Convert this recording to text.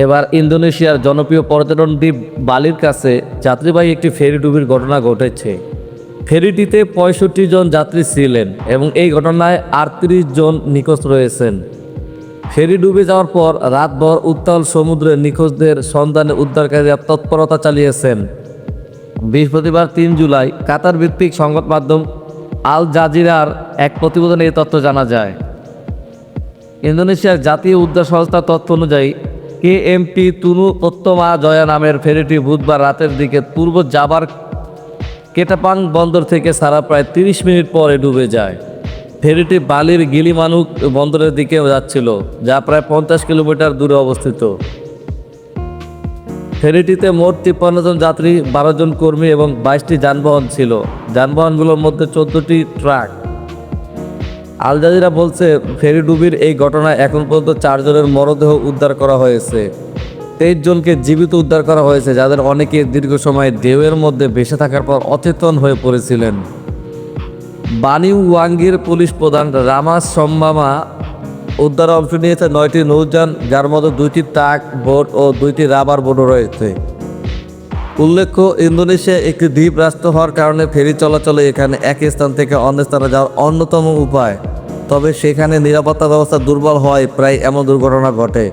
এবার ইন্দোনেশিয়ার জনপ্রিয় পর্যটন দ্বীপ বালির কাছে যাত্রীবাহী একটি ফেরি ডুবির ঘটনা ঘটেছে। ফেরিটিতে 65 জন যাত্রী ছিলেন এবং এই ঘটনায় 38 জন নিখোঁজ রয়েছেন। ফেরি ডুবে যাওয়ার পর রাতভর উত্তাল সমুদ্রে নিখোঁজদের সন্ধানে উদ্ধারকারীরা তৎপরতা চালিয়েছেন। বৃহস্পতিবার 3 জুলাই কাতার ভিত্তিক সংবাদ মাধ্যম আল জাজিরার এক প্রতিবেদনে এই তথ্য জানা যায়। ইন্দোনেশিয়ার জাতীয় উদ্ধার সংস্থার তথ্য অনুযায়ী কেএমটি তুনু উত্তমা জয়া নামের ফেরিটি বুধবার রাতের দিকে পূর্ব জাভার কেটাপাং বন্দর থেকে ছাড়া প্রায় 30 মিনিট পরে ডুবে যায়। ফেরিটি বালির গিলিমানুক বন্দরের দিকে যাচ্ছিল, যা প্রায় 50 কিলোমিটার দূরে অবস্থিত। ফেরিটিতে মোট 53 জন যাত্রী, 12 জন কর্মী এবং 22টি যানবাহন ছিল। যানবাহনগুলোর মধ্যে 14টি ট্রাক। আল জাজিরা বলছে, ফেরি ডুবির এই ঘটনায় এখন পর্যন্ত 4 জনের মরদেহ উদ্ধার করা হয়েছে। 23 জনকে জীবিত উদ্ধার করা হয়েছে, যাদের অনেকে দীর্ঘ সময় ঢেউয়ের মধ্যে ভেসে থাকার পর অচেতন হয়ে পড়েছিলেন। বানিওয়াঙ্গির পুলিশ প্রধান রামাস সম্মামা উদ্ধারে অংশ নিয়েছে 9টি নৌযান, যার মধ্যে 2টি ট্রাক বোট ও 2টি রাবার বোটও রয়েছে। উল্লেখ্য, ইন্দোনেশিয়া একটি দ্বীপ রাষ্ট্র হওয়ার কারণে ফেরি চলাচলে এখানে এক স্থান থেকে অন্য স্থানে যাওয়ার অন্যতম উপায়। তবে সেখানে নিরাপত্তা ব্যবস্থা দুর্বল হওয়ায় প্রায় এমন দুর্ঘটনা ঘটে।